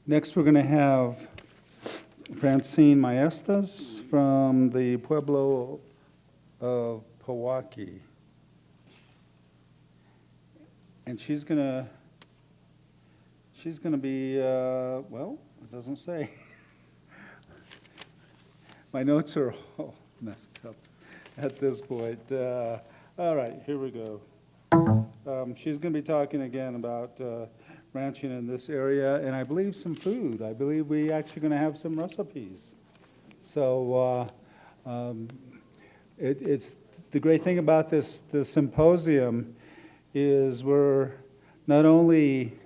Next, we're going to have Francine Maestas from the Pueblo of Pewaukee. And she's going to be, well, it doesn't say. My notes are all messed up at this point. All right, here we go. She's going to be talking again about ranching in this area, and I believe some food. I believe we actually going to have some recipes. So it's the great thing about this symposium is we're not only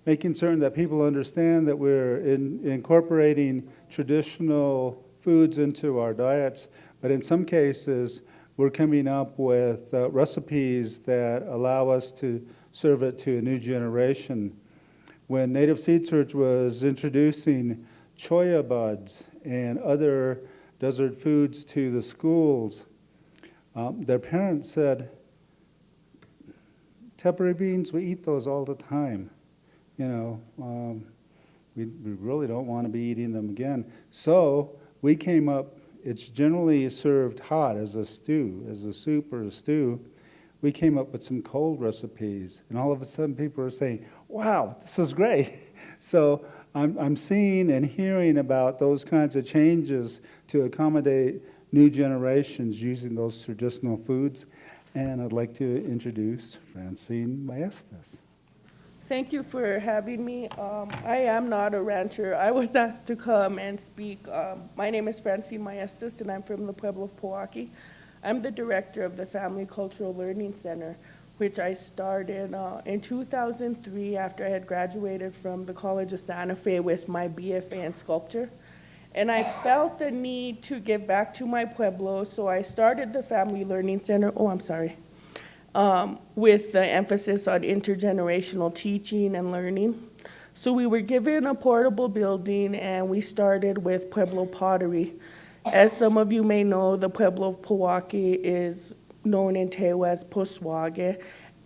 making certain that people understand that we're incorporating traditional foods into our diets, but in some cases we're coming up with recipes that allow us to serve it to a new generation. When Native Seed Search was introducing cholla buds and other desert foods to the schools, their parents said, "Tepary beans, we eat those all the time. You know, we really don't want to be eating them again." So we came up, it's generally served hot as a stew, as a soup or a stew. We came up with some cold recipes, and all of a sudden people are saying, "Wow, this is great." So I'm seeing and hearing about those kinds of changes to accommodate new generations using those traditional foods. And I'd like to introduce Francine Maestas. Thank you for having me. I am not a rancher. I was asked to come and speak. My name is Francine Maestas, and I'm from the Pueblo of Pewaukee. I'm the director of the Family Cultural Learning Center, which I started in 2003 after I had graduated from the College of Santa Fe with my BFA in sculpture. And I felt the need to give back to my Pueblo, so I started the Family Learning Center. With the emphasis on intergenerational teaching and learning. So we were given a portable building, and we started with Pueblo pottery. As some of you may know, the Pueblo of Pewaukee is known in Tewa as Poswage,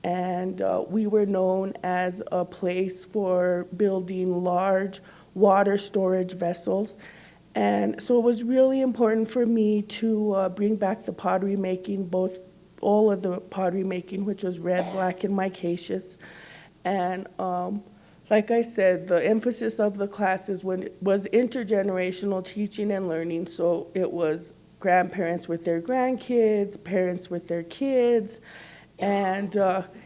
and we were known as a place for building large water storage vessels. And so it was really important for me to bring back the pottery making, all of the pottery making, which was red, black, and micaceous. And like I said, the emphasis of the classes was intergenerational teaching and learning. So it was grandparents with their grandkids, parents with their kids. And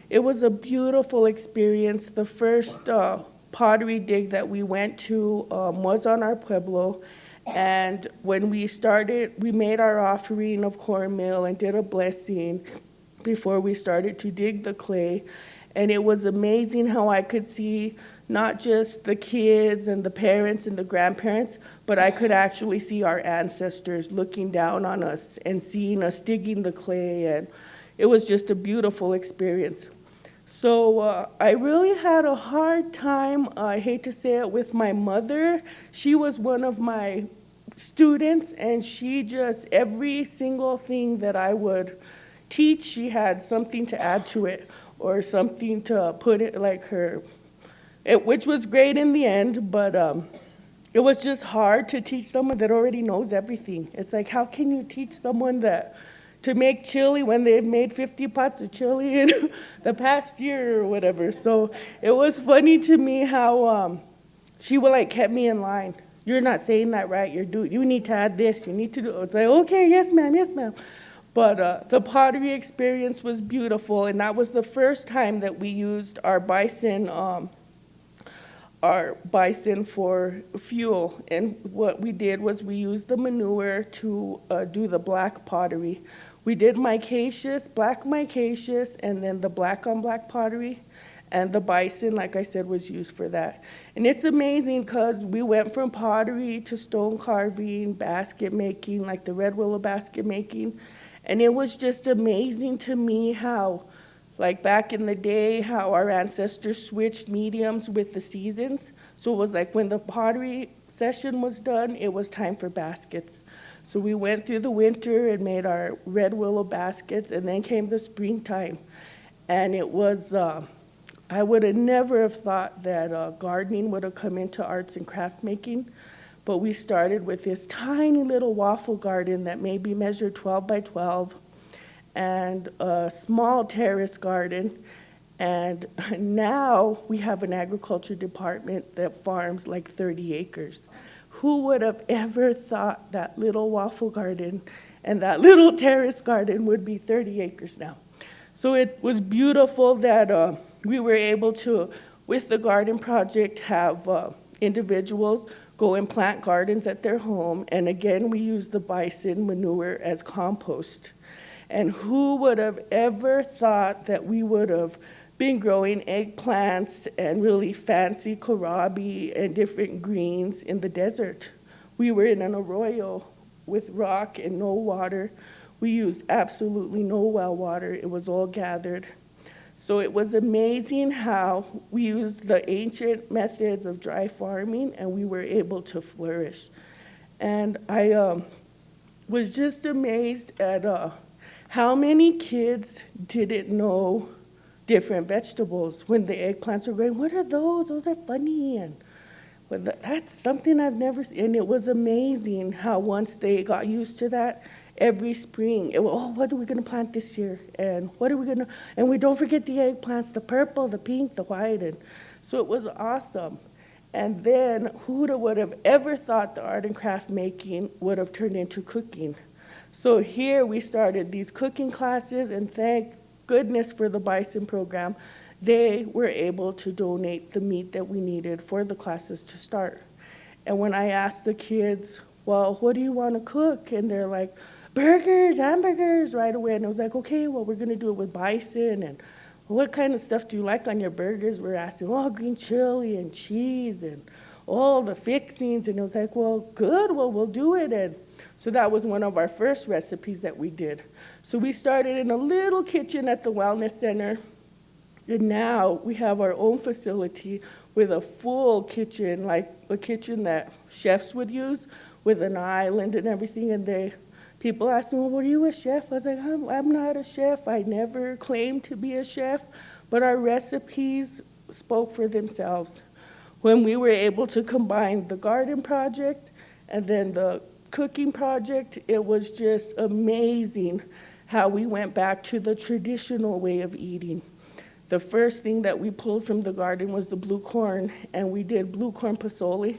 it was a beautiful experience. The first pottery dig that we went to was on our Pueblo. And when we started, we made our offering of cornmeal and did a blessing before we started to dig the clay. And it was amazing how I could see not just the kids and the parents and the grandparents, but I could actually see our ancestors looking down on us and seeing us digging the clay. And it was just a beautiful experience. So I really had a hard time, I hate to say it, with my mother. She was one of my students, and she just, every single thing that I would teach, she had something to add to it or something to put it like her, which was great in the end, but it was just hard to teach someone that already knows everything. It's like, how can you teach someone that to make chili when they've made 50 pots of chili in the past year or whatever? So it was funny to me how she would like kept me in line. "You're not saying that right. You need to add this. You need to do it." It's like, okay, yes, ma'am, yes, ma'am. But the pottery experience was beautiful, and that was the first time that we used our bison for fuel. And what we did was we used the manure to do the black pottery. We did micaceous, black micaceous, and then the black on black pottery. And the bison, like I said, was used for that. And it's amazing because we went from pottery to stone carving, basket making, like the red willow basket making. And it was just amazing to me how, like back in the day, how our ancestors switched mediums with the seasons. So it was like when the pottery session was done, it was time for baskets. So we went through the winter and made our red willow baskets, and then came the springtime. And it was, I would have never have thought that gardening would have come into arts and craft making, but we started with this tiny little waffle garden that maybe measured 12 by 12 and a small terrace garden. And now we have an agriculture department that farms like 30 acres. Who would have ever thought that little waffle garden and that little terrace garden would be 30 acres now? So it was beautiful that we were able to, with the garden project, have individuals go and plant gardens at their home. And again, we use the bison manure as compost. And who would have ever thought that we would have been growing eggplants and really fancy kohlrabi and different greens in the desert? We were in an arroyo with rock and no water. We used absolutely no well water. It was all gathered. So it was amazing how we used the ancient methods of dry farming and we were able to flourish. And I was just amazed at how many kids didn't know different vegetables when the eggplants were growing. What are those? Those are funny. And that's something I've never seen. And it was amazing how once they got used to that, every spring, what are we going to plant this year? And what are we going to, and we don't forget the eggplants, the purple, the pink, the white. And so it was awesome. And then who would have ever thought the art and craft making would have turned into cooking? So here we started these cooking classes, and thank goodness for the Bison program. They were able to donate the meat that we needed for the classes to start. And when I asked the kids, well, what do you want to cook? And they're like, burgers, hamburgers, right away. And I was like, okay, well, we're going to do it with bison. And what kind of stuff do you like on your burgers? We're asking, green chili and cheese and all the fixings. And it was like, well, good, well, we'll do it. And so that was one of our first recipes that we did. So we started in a little kitchen at the Wellness Center. And now we have our own facility with a full kitchen, like a kitchen that chefs would use with an island and everything. And people ask me, well, were you a chef? I was like, I'm not a chef. I never claimed to be a chef. But our recipes spoke for themselves. When we were able to combine the garden project and then the cooking project, it was just amazing how we went back to the traditional way of eating. The first thing that we pulled from the garden was the blue corn, and we did blue corn pasoli.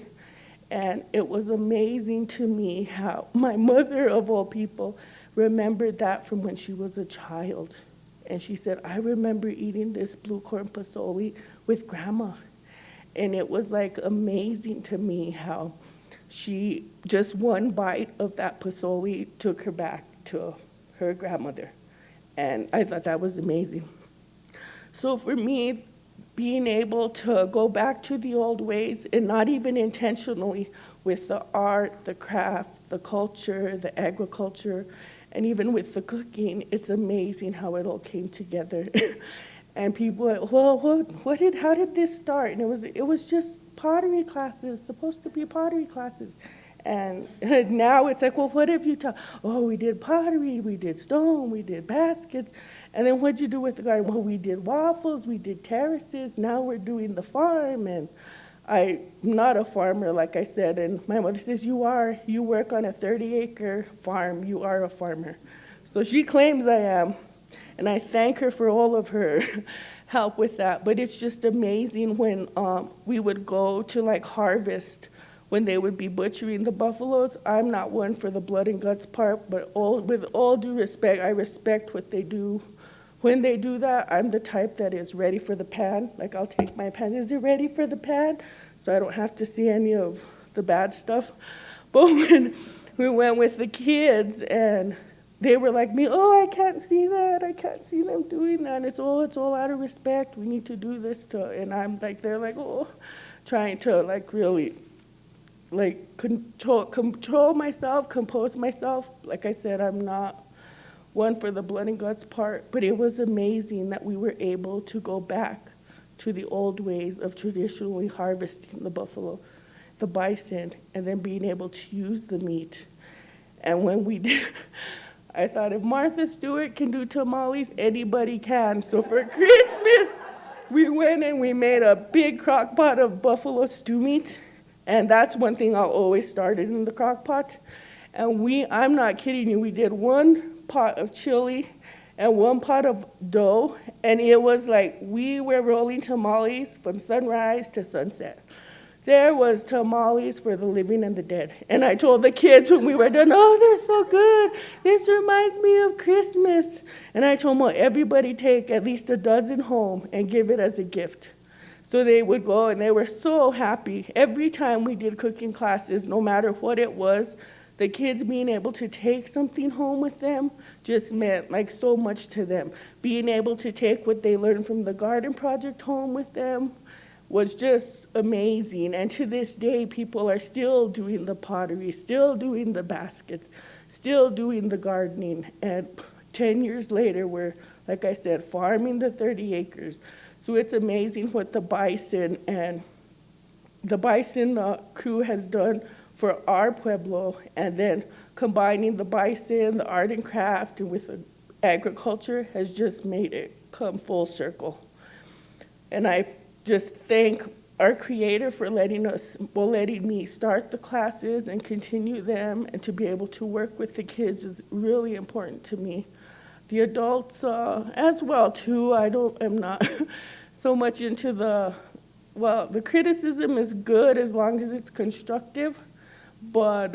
And it was amazing to me how my mother, of all people, remembered that from when she was a child. And she said, I remember eating this blue corn pasoli with grandma. And it was like amazing to me how she, just one bite of that pasoli took her back to her grandmother. And I thought that was amazing. So for me, being able to go back to the old ways, and not even intentionally, with the art, the craft, the culture, the agriculture, and even with the cooking, it's amazing how it all came together. And people went, well, how did this start? And it was just pottery classes, supposed to be pottery classes. And now it's like, well, what have you taught? Oh, we did pottery, we did stone, we did baskets. And then what'd you do with the garden? Well, we did waffles, we did terraces, now we're doing the farm. And I'm not a farmer, like I said, and my mother says, you work on a 30-acre farm, you are a farmer. So she claims I am, and I thank her for all of her help with that. But it's just amazing when we would go to like harvest, when they would be butchering the buffaloes. I'm not one for the blood and guts part, but with all due respect, I respect what they do. When they do that, I'm the type that is ready for the pan. Like, I'll take my pan. Is it ready for the pan? So I don't have to see any of the bad stuff. But when we went with the kids and they were like me, I can't see that. I can't see them doing that. And it's all out of respect. We need to do this and I'm like, they're like, trying to like really like control myself, compose myself. Like I said, I'm not one for the blood and guts part, but it was amazing that we were able to go back to the old ways of traditionally harvesting the buffalo, the bison, and then being able to use the meat. And when we did, I thought if Martha Stewart can do tamales, anybody can. So for Christmas, we went and we made a big crock pot of buffalo stew meat. And that's one thing I'll always start in the crock pot. And I'm not kidding you, we did 1 pot of chili and 1 pot of dough. And it was like we were rolling tamales from sunrise to sunset. There was tamales for the living and the dead. And I told the kids when we were done, oh, they're so good. This reminds me of Christmas. And I told them, well, everybody take at least a dozen home and give it as a gift. So they would go, and they were so happy. Every time we did cooking classes, no matter what it was, the kids being able to take something home with them just meant like so much to them. Being able to take what they learned from the garden project home with them was just amazing. And to this day, people are still doing the pottery, still doing the baskets, still doing the gardening. And 10 years later, we're, like I said, farming the 30 acres. So it's amazing what the Bison crew has done for our Pueblo, and then combining the Bison, the art and craft, and with the agriculture has just made it come full circle. And I just thank our Creator for letting me start the classes and continue them, and to be able to work with the kids is really important to me. The adults as well too. I'm not so much into the criticism is good as long as it's constructive. But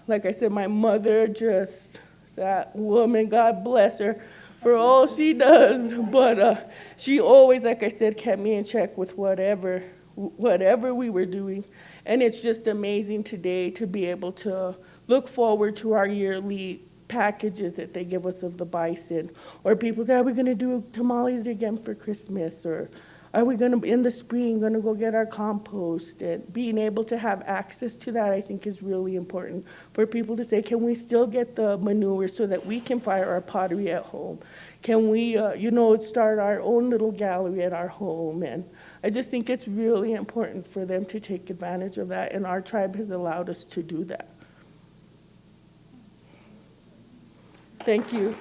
like I said, my mother, just that woman, God bless her for all she does. But she always, like I said, kept me in check with whatever we were doing. And it's just amazing today to be able to look forward to our yearly packages that they give us of the Bison. Or people say, are we going to do tamales again for Christmas? Or are we going to, in the spring, going to go get our compost? And being able to have access to that, I think, is really important for people to say, can we still get the manure so that we can fire our pottery at home? Can we, start our own little gallery at our home? And I just think it's really important for them to take advantage of that, and our tribe has allowed us to do that. Thank you.